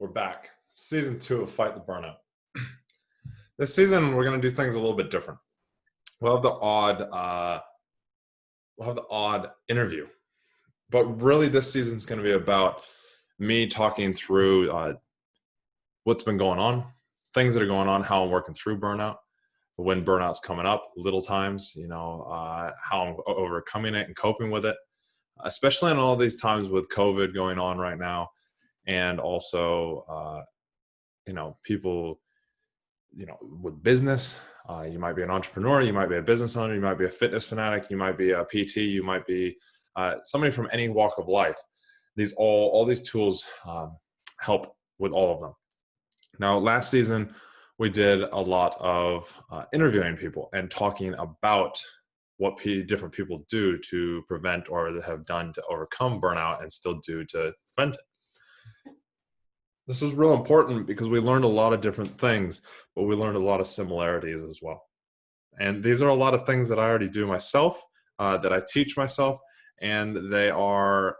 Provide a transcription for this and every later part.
We're back. Season 2 of Fight the Burnout. This season, we're going to do things a little bit different. We'll have the odd interview, but really, this season's going to be about me talking through what's been going on, things that are going on, how I'm working through burnout, when burnout's coming up, little times, how I'm overcoming it and coping with it, especially in all these times with COVID going on right now, and also, people with business. You might be an entrepreneur, you might be a business owner, you might be a fitness fanatic, you might be a PT, you might be somebody from any walk of life. All these tools help with all of them. Now, last season, we did a lot of interviewing people and talking about what different people do to prevent or have done to overcome burnout and still do to prevent it. This was real important because we learned a lot of different things, but we learned a lot of similarities as well. And these are a lot of things that I already do myself, that I teach myself, and they are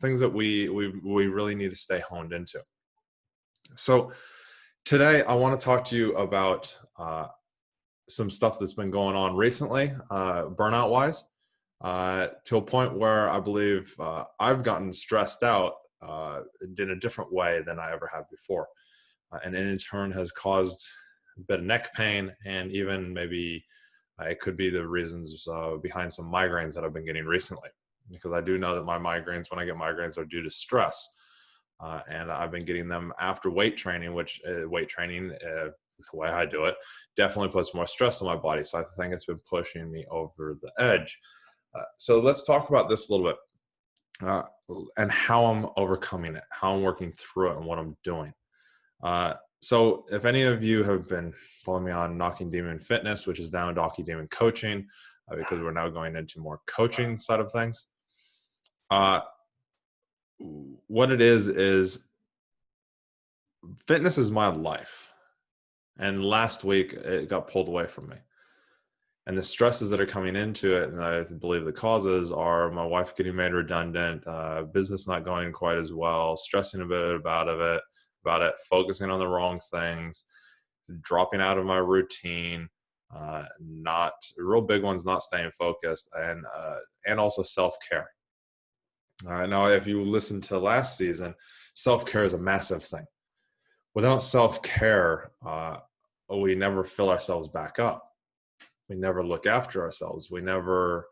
things that we really need to stay honed into. So today I want to talk to you about some stuff that's been going on recently, burnout-wise, to a point where I believe I've gotten stressed out in a different way than I ever have before. And in turn has caused a bit of neck pain, and even maybe it could be the reasons behind some migraines that I've been getting recently. Because I do know that my migraines, when I get migraines, are due to stress. And I've been getting them after weight training, which the way I do it, definitely puts more stress on my body. So I think it's been pushing me over the edge. So let's talk about this a little bit. And how I'm overcoming it, how I'm working through it, and what I'm doing. So if any of you have been following me on Knocking Demon Fitness, which is now Knocking Demon Coaching, because we're now going into more coaching side of things, what it is fitness is my life. And last week, it got pulled away from me. And the stresses that are coming into it, and I believe the causes are my wife getting made redundant, business not going quite as well, stressing a bit about it, focusing on the wrong things, dropping out of my routine, not real big ones, not staying focused, and also self-care. Now, if you listen to last season, self-care is a massive thing. Without self-care, we never fill ourselves back up. We never look after ourselves. We never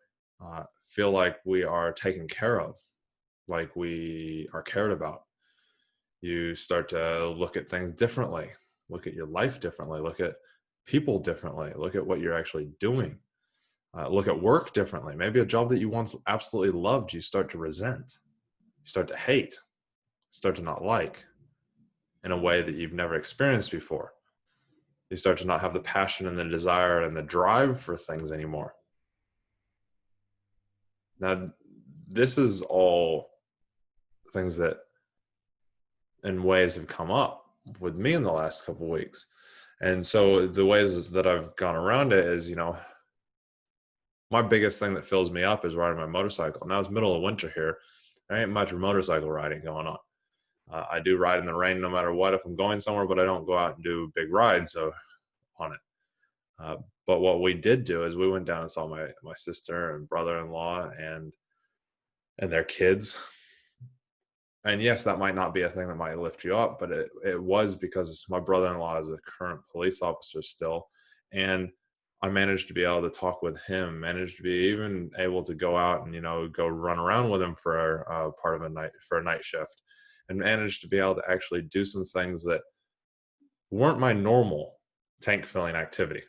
feel like we are taken care of, like we are cared about. You start to look at things differently, look at your life differently, look at people differently, look at what you're actually doing, look at work differently. Maybe a job that you once absolutely loved, you start to resent, you start to hate, start to not like in a way that you've never experienced before. You start to not have the passion and the desire and the drive for things anymore. Now, this is all things that in ways have come up with me in the last couple of weeks. And so the ways that I've gone around it is, my biggest thing that fills me up is riding my motorcycle. Now it's middle of winter here. There ain't much motorcycle riding going on. I do ride in the rain no matter what if I'm going somewhere, but I don't go out and do big rides on it. But what we did do is we went down and saw my sister and brother-in-law and their kids. And yes, that might not be a thing that might lift you up, but it was because my brother-in-law is a current police officer still. And I managed to be able to talk with him, managed to be even able to go out and, go run around with him for part of a night shift, and managed to be able to actually do some things that weren't my normal tank filling activity.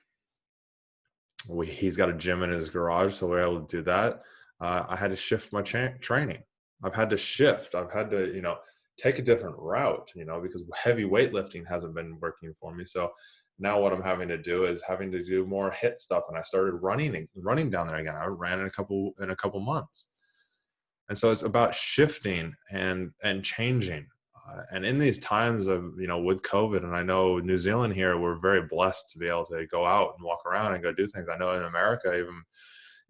He's got a gym in his garage, so we're able to do that. I had to shift my training. I've had to shift. I've had to, take a different route, because heavy weightlifting hasn't been working for me. So now what I'm having to do is having to do more HIIT stuff. And I started running down there again. I ran in a couple months. And so it's about shifting and changing. And in these times of, with COVID, and I know New Zealand here, we're very blessed to be able to go out and walk around and go do things. I know in America, even,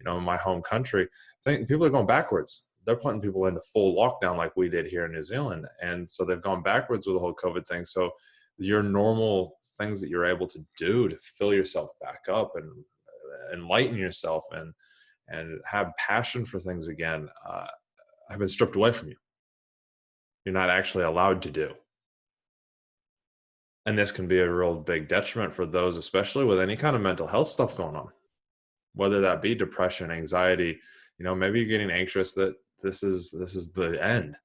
in my home country, I think people are going backwards. they're putting people into full lockdown like we did here in New Zealand. And so they've gone backwards with the whole COVID thing. So your normal things that you're able to do to fill yourself back up and enlighten yourself and have passion for things again have been stripped away from you. You're not actually allowed to do. And this can be a real big detriment for those, especially with any kind of mental health stuff going on, whether that be depression, anxiety. Maybe you're getting anxious that this is the end,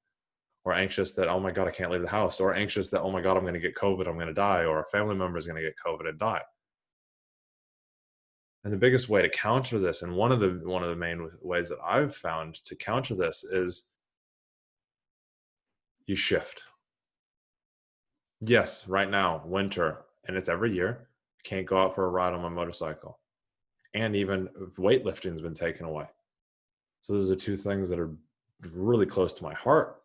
or anxious that, oh my God, I can't leave the house, or anxious that, oh my God, I'm going to get COVID, I'm going to die, or a family member is going to get COVID and die. And the biggest way to counter this, and one of the main ways that I've found to counter this, is you shift. Yes, right now, winter, and it's every year, can't go out for a ride on my motorcycle. And even weightlifting has been taken away. So those are two things that are really close to my heart.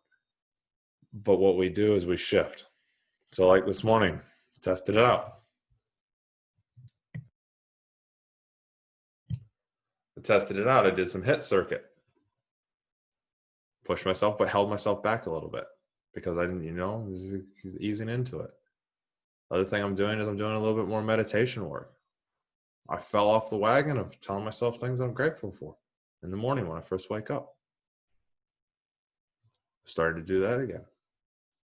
But what we do is we shift. So like this morning, tested it out. I did some HIIT circuit. Pushed myself, but held myself back a little bit because I didn't, easing into it. The other thing I'm doing is I'm doing a little bit more meditation work. I fell off the wagon of telling myself things I'm grateful for in the morning when I first wake up. Started to do that again.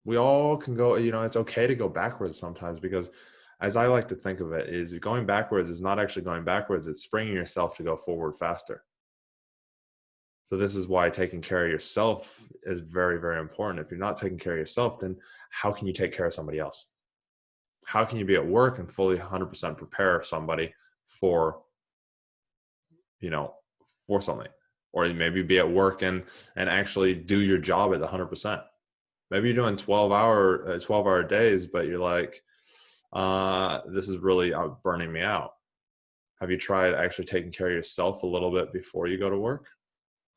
We all can go, it's okay to go backwards sometimes, because as I like to think of it, is going backwards is not actually going backwards. It's springing yourself to go forward faster. So this is why taking care of yourself is very, very important. If you're not taking care of yourself, then how can you take care of somebody else? How can you be at work and fully 100% prepare somebody for something? Or maybe be at work and actually do your job at 100%. Maybe you're doing 12-hour days, but you're like, this is really burning me out. Have you tried actually taking care of yourself a little bit before you go to work,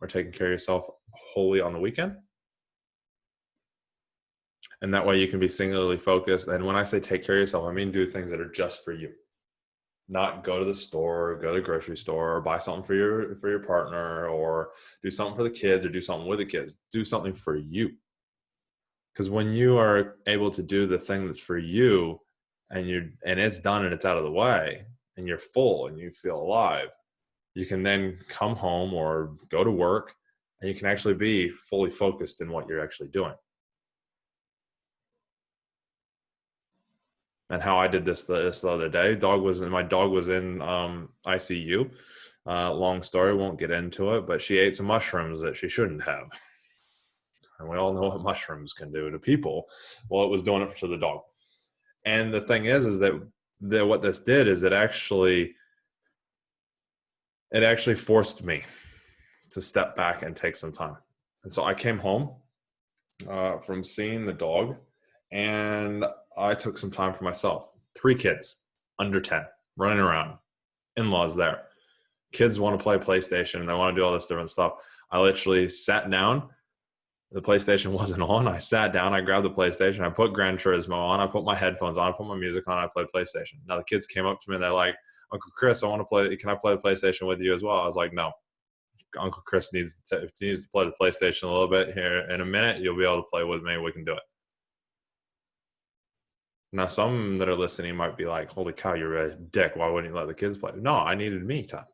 or taking care of yourself wholly on the weekend? And that way you can be singularly focused. And when I say take care of yourself, I mean do things that are just for you. Not go to the store, go to the grocery store, or buy something for your partner, or do something for the kids, or do something with the kids. Do something for you. Because when you are able to do the thing that's for you, and it's done and it's out of the way, and you're full and you feel alive, you can then come home or go to work, and you can actually be fully focused in what you're actually doing. And how I did this the other day, my dog was in ICU. Long story, won't get into it, but she ate some mushrooms that she shouldn't have. And we all know what mushrooms can do to people. Well, it was doing it to the dog. And the thing is that what this did is it actually forced me to step back and take some time. And so I came home from seeing the dog, and I took some time for myself. 3 kids under 10 running around, in-laws there. Kids want to play PlayStation, and they want to do all this different stuff. I literally sat down. The PlayStation wasn't on. I sat down, I grabbed the PlayStation, I put Gran Turismo on, I put my headphones on, I put my music on, I played PlayStation. Now the kids came up to me and they're like, Uncle Chris, can I play the PlayStation with you as well? I was like, no. Uncle Chris needs to play the PlayStation a little bit here. In a minute, you'll be able to play with me. We can do it. Now, some that are listening might be like, holy cow, you're a dick. Why wouldn't you let the kids play? No, I needed me time.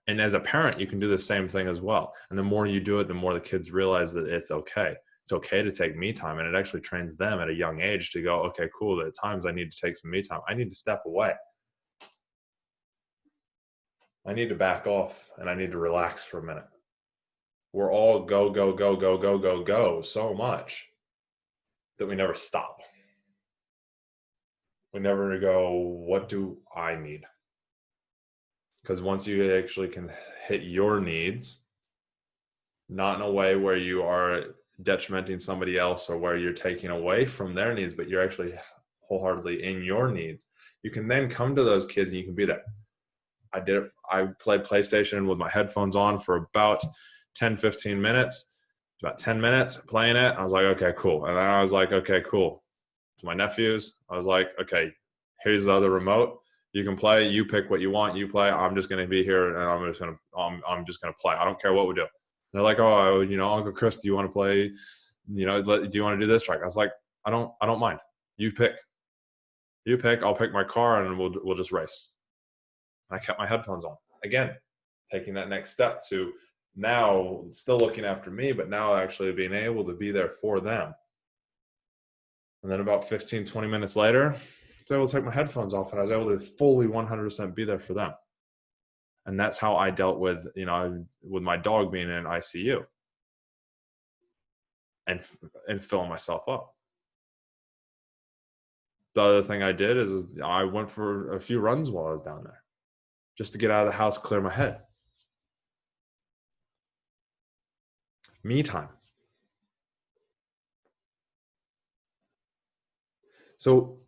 And as a parent, you can do the same thing as well. And the more you do it, the more the kids realize that it's okay. It's okay to take me time. And it actually trains them at a young age to go, okay, cool. At times I need to take some me time. I need to step away. I need to back off, and I need to relax for a minute. We're all go, go, go, go, go, go, go so much that we never stop. We never go, what do I need? Because once you actually can hit your needs, not in a way where you are detrimenting somebody else or where you're taking away from their needs, but you're actually wholeheartedly in your needs, you can then come to those kids and you can be there. I did it. I played PlayStation with my headphones on for about 10, 15 minutes. About 10 minutes playing it. I was like, okay, cool. And then I was like, okay, cool. To my nephews, I was like, okay, here's the other remote. You can play. You pick what you want. You play. I'm just going to be here, and I'm just going to play. I don't care what we do. They're like, oh, Uncle Chris, do you want to play? Do you want to do this track? I was like, I don't mind. You pick. I'll pick my car and we'll just race. And I kept my headphones on. Again, taking that next step to now still looking after me, but now actually being able to be there for them. And then about 15, 20 minutes later, I was able to take my headphones off and I was able to fully 100% be there for them. And that's how I dealt with, with my dog being in ICU and filling myself up. The other thing I did is I went for a few runs while I was down there just to get out of the house, clear my head. Me time. So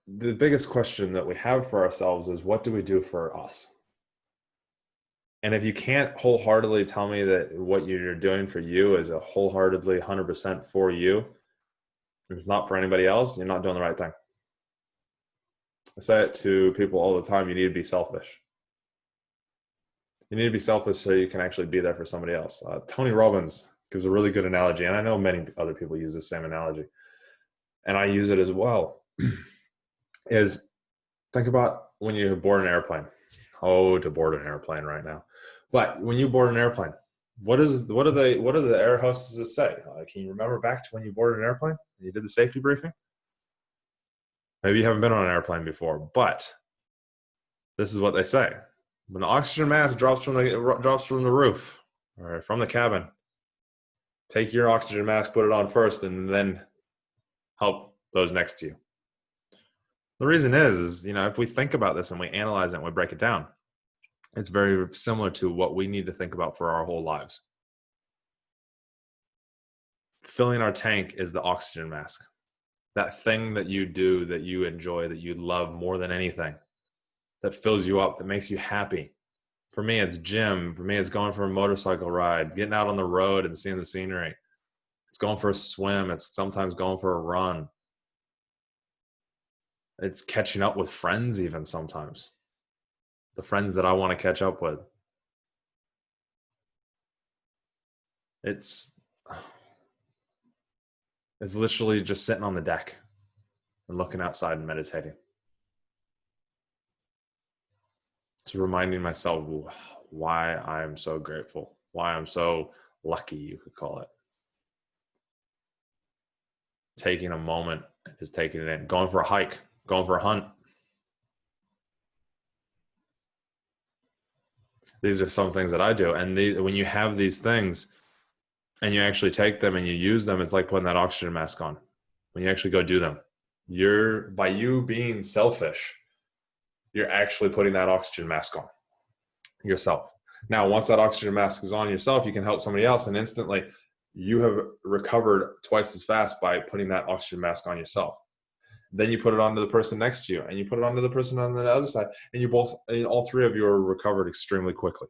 the biggest question that we have for ourselves is, what do we do for us? And if you can't wholeheartedly tell me that what you're doing for you is a wholeheartedly 100% for you, if it's not for anybody else, you're not doing the right thing. I say it to people all the time. You need to be selfish. You need to be selfish so you can actually be there for somebody else. Tony Robbins gives a really good analogy, and I know many other people use the same analogy, and I use it as well, is think about when you board an airplane. Oh, to board an airplane right now. But when you board an airplane, what do the air hostesses say? Can you remember back to when you boarded an airplane and you did the safety briefing? Maybe you haven't been on an airplane before, but this is what they say. When the oxygen mask drops from the roof or from the cabin, take your oxygen mask, put it on first, and then help those next to you. The reason is, if we think about this and we analyze it and we break it down, it's very similar to what we need to think about for our whole lives. Filling our tank is the oxygen mask. That thing that you do, that you enjoy, that you love more than anything, that fills you up, that makes you happy. For me, it's gym. For me, it's going for a motorcycle ride, getting out on the road and seeing the scenery. It's going for a swim. It's sometimes going for a run. It's catching up with friends even sometimes. The friends that I want to catch up with. It's literally just sitting on the deck and looking outside and meditating. It's reminding myself why I'm so grateful, why I'm so lucky, you could call it. Taking a moment, just taking it in, going for a hike, going for a hunt. These are some things that I do. And when you have these things and you actually take them and you use them, it's like putting that oxygen mask on. When you actually go do them, by you being selfish, you're actually putting that oxygen mask on yourself. Now, once that oxygen mask is on yourself, you can help somebody else, and instantly you have recovered twice as fast by putting that oxygen mask on yourself. Then you put it onto the person next to you, and you put it onto the person on the other side, and all three of you are recovered extremely quickly.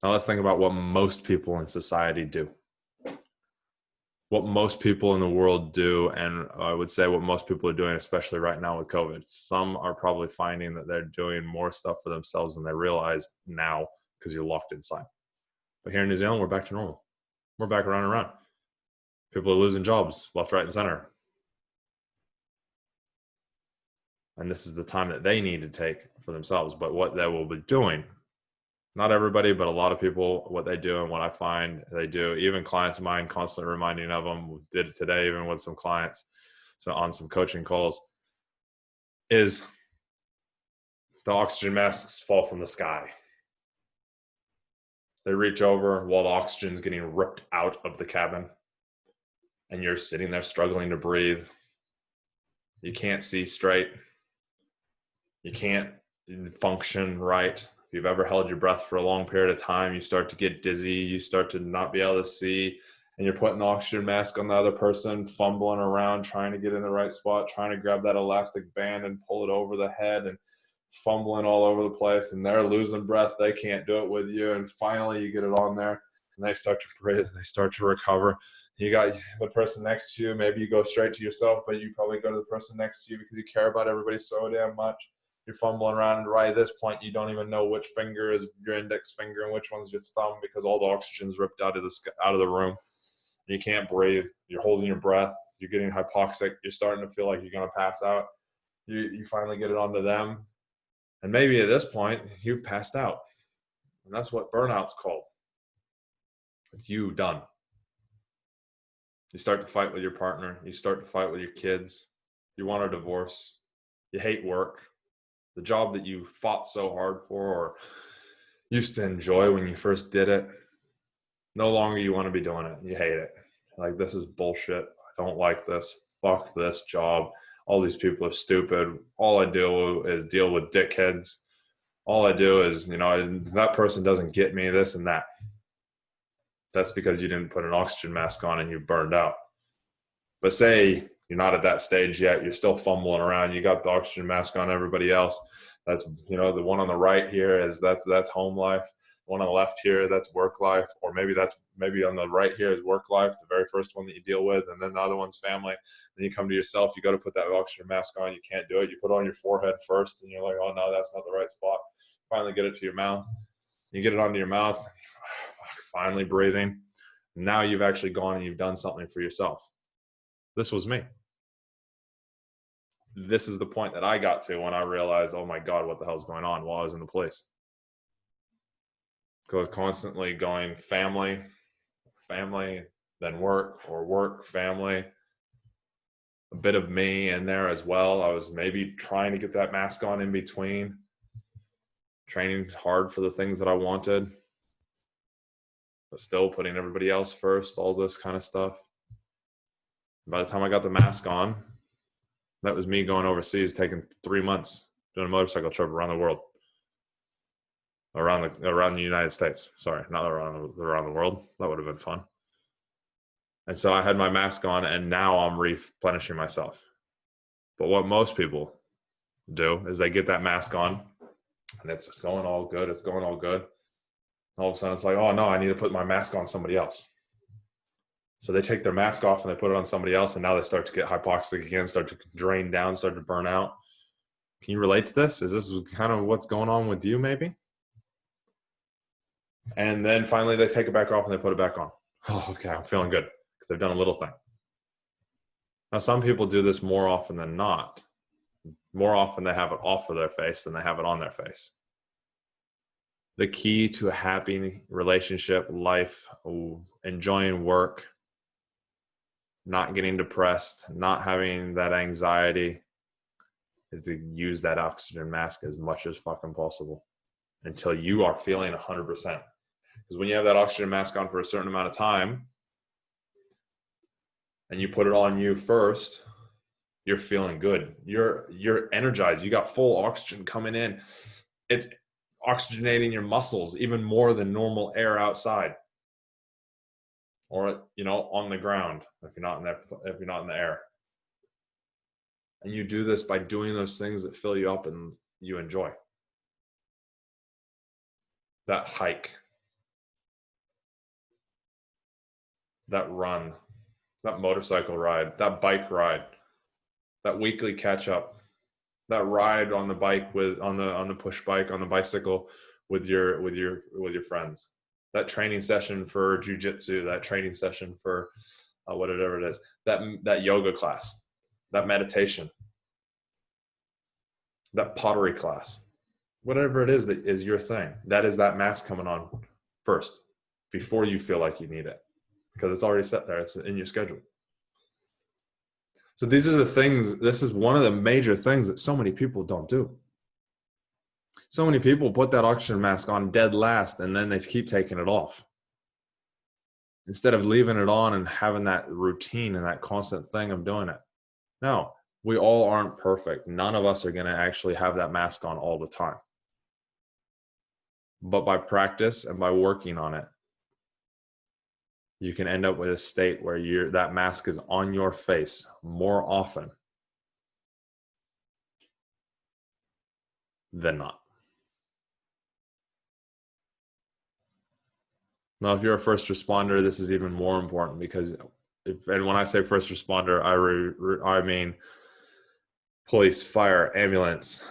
Now let's think about what most people in society do. What most people in the world do, and I would say what most people are doing, especially right now with COVID. Some are probably finding that they're doing more stuff for themselves than they realize now because you're locked inside. But here in New Zealand, we're back to normal. We're back around and around. People are losing jobs left, right, and center. And this is the time that they need to take for themselves. But what they will be doing, not everybody, but a lot of people, what they do and what I find they do, even clients of mine, constantly reminding of them, we did it today even with some clients, so on some coaching calls, is the oxygen masks fall from the sky. They reach over while the oxygen's getting ripped out of the cabin, and you're sitting there struggling to breathe. You can't see straight. You can't function right. If you've ever held your breath for a long period of time, you start to get dizzy. You start to not be able to see, and you're putting the oxygen mask on the other person, fumbling around, trying to get in the right spot, trying to grab that elastic band and pull it over the head, and fumbling all over the place, and they're losing breath. They can't do it with you. And finally you get it on there and they start to breathe. They start to recover. You got the person next to you. Maybe you go straight to yourself, but you probably go to the person next to you because you care about everybody so damn much. You're fumbling around, and right at this point, you don't even know which finger is your index finger and which one's your thumb because all the oxygen's ripped out of the room. You can't breathe. You're holding your breath. You're getting hypoxic. You're starting to feel like you're going to pass out. You finally get it onto them. And maybe at this point, you've passed out. And that's what burnout's called. It's you done. You start to fight with your partner. You start to fight with your kids. You want a divorce. You hate work. The job that you fought so hard for or used to enjoy when you first did it, no longer you want to be doing it. You hate it. Like, this is bullshit. I don't like this. Fuck this job. All these people are stupid. All I do is deal with dickheads. All I do is, that person doesn't get me, this and that. That's because you didn't put an oxygen mask on and you burned out. But say you're not at that stage yet. You're still fumbling around. You got the oxygen mask on, everybody else. That's, the one on the right here is that's home life. The one on the left here, that's work life. Or maybe on the right here is work life, the very first one that you deal with. And then the other one's family. Then you come to yourself. You got to put that oxygen mask on. You can't do it. You put it on your forehead first. And you're like, oh, no, that's not the right spot. Finally get it to your mouth. You get it onto your mouth. Finally breathing. Now you've actually gone and you've done something for yourself. This was me. This is the point that I got to when I realized, oh my God, what the hell's going on while I was in the police. Because I was constantly going family, then work, or work, family. A bit of me in there as well. I was maybe trying to get that mask on in between. Training hard for the things that I wanted. But still putting everybody else first, all this kind of stuff. By the time I got the mask on, that was me going overseas, taking 3 months, doing a motorcycle trip around the world. Around the United States. Sorry, not around the world. That would have been fun. And so I had my mask on, and now I'm replenishing myself. But what most people do is they get that mask on, and it's going all good. It's going all good. All of a sudden, it's like, oh, no, I need to put my mask on somebody else. So they take their mask off and they put it on somebody else, and now they start to get hypoxic again, start to drain down, start to burn out. Can you relate to this? Is this kind of what's going on with you, maybe? And then finally they take it back off and they put it back on. Oh, okay, I'm feeling good because they've done a little thing. Now, some people do this more often than not. More often they have it off of their face than they have it on their face. The key to a happy relationship, life, enjoying work, not getting depressed, not having that anxiety, is to use that oxygen mask as much as fucking possible until you are feeling 100%. Because when you have that oxygen mask on for a certain amount of time and you put it on you first, you're feeling good. You're energized. You got full oxygen coming in. It's oxygenating your muscles even more than normal air outside. Or, on the ground if you're not in the air. And you do this by doing those things that fill you up and you enjoy. That hike, that run, that motorcycle ride, that bike ride, that weekly catch up, that ride on the bike on the push bike, on the bicycle with your friends. That training session for jiu-jitsu, that training session for whatever it is, that yoga class, that meditation, that pottery class, whatever it is that is your thing, that is that mask coming on first before you feel like you need it because it's already set there. It's in your schedule. So these are the things, this is one of the major things that so many people don't do. So many people put that oxygen mask on dead last and then they keep taking it off. Instead of leaving it on and having that routine and that constant thing of doing it. No, we all aren't perfect. None of us are going to actually have that mask on all the time. But by practice and by working on it, you can end up with a state where that mask is on your face more often than not. Now, if you're a first responder, this is even more important because and when I say first responder, I mean police, fire, ambulance,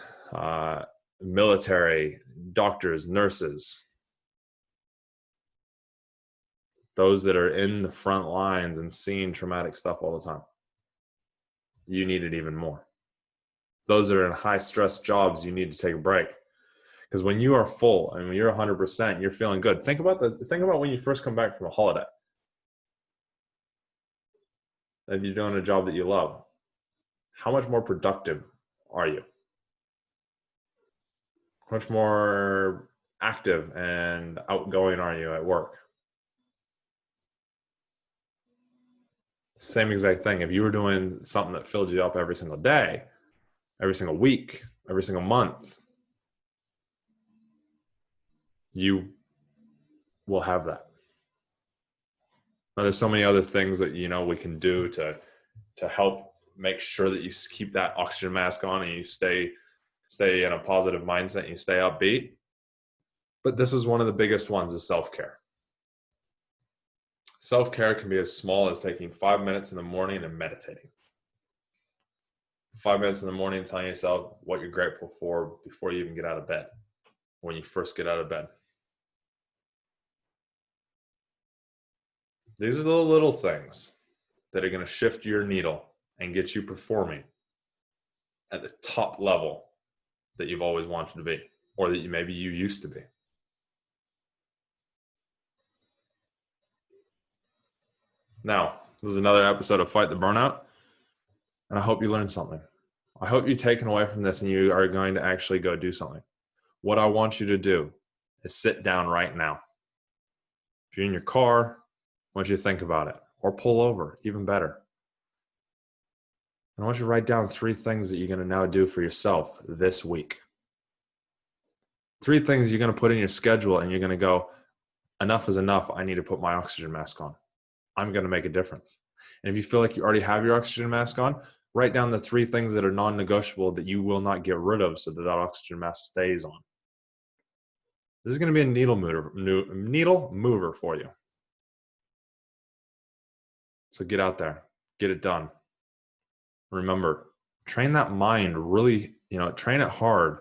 military, doctors, nurses, those that are in the front lines and seeing traumatic stuff all the time. You need it even more. Those that are in high stress jobs, you need to take a break. Because when you are full and when you're 100%, you're feeling good. Think about when you first come back from a holiday. If you're doing a job that you love, how much more productive are you? How much more active and outgoing are you at work? Same exact thing. If you were doing something that filled you up every single day, every single week, every single month, you will have that. Now, there's so many other things that we can do to help make sure that you keep that oxygen mask on and you stay in a positive mindset and you stay upbeat. But this is one of the biggest ones, is self-care. Self-care can be as small as taking 5 minutes in the morning and meditating. 5 minutes in the morning telling yourself what you're grateful for before you even get out of bed, when you first get out of bed. These are the little things that are going to shift your needle and get you performing at the top level that you've always wanted to be, or that maybe you used to be. Now, this is another episode of Fight the Burnout, and I hope you learned something. I hope you've taken away from this and you are going to actually go do something. What I want you to do is sit down right now. If you're in your car, I want you to think about it, or pull over, even better. I want you to write down 3 things that you're going to now do for yourself this week. 3 things you're going to put in your schedule and you're going to go, enough is enough. I need to put my oxygen mask on. I'm going to make a difference. And if you feel like you already have your oxygen mask on, write down the 3 things that are non-negotiable that you will not get rid of so that oxygen mask stays on. This is going to be a needle mover for you. So get out there, get it done. Remember, train that mind really, train it hard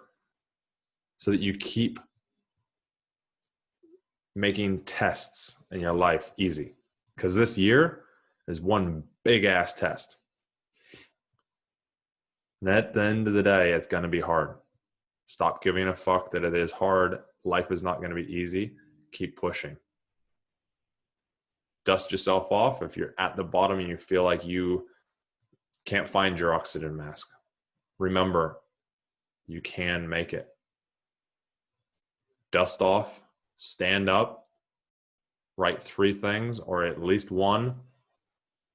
so that you keep making tests in your life easy. Because this year is one big ass test. And at the end of the day, it's going to be hard. Stop giving a fuck that it is hard. Life is not going to be easy. Keep pushing. Dust yourself off if you're at the bottom and you feel like you can't find your oxygen mask. Remember, you can make it. Dust off, stand up, write 3 things or at least 1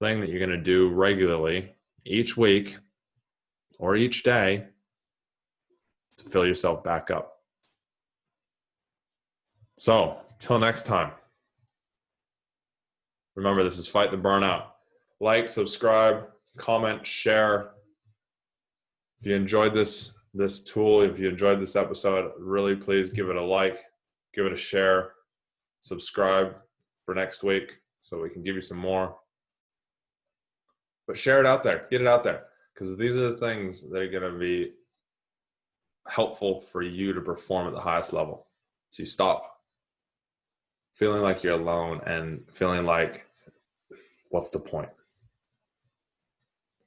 thing that you're going to do regularly each week or each day to fill yourself back up. So, till next time. Remember, this is Fight the Burnout. Like, subscribe, comment, share. If you enjoyed this tool, if you enjoyed this episode, really please give it a like, give it a share, subscribe for next week so we can give you some more. But share it out there, get it out there, because these are the things that are going to be helpful for you to perform at the highest level. So you stop feeling like you're alone and feeling like, what's the point?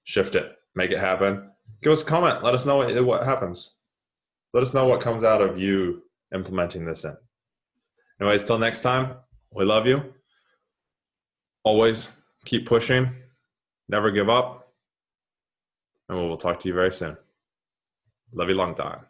Shift it, make it happen. Give us a comment. Let us know what happens. Let us know what comes out of you implementing this in. Anyways, till next time, we love you. Always keep pushing. Never give up. And we will talk to you very soon. Love you long time.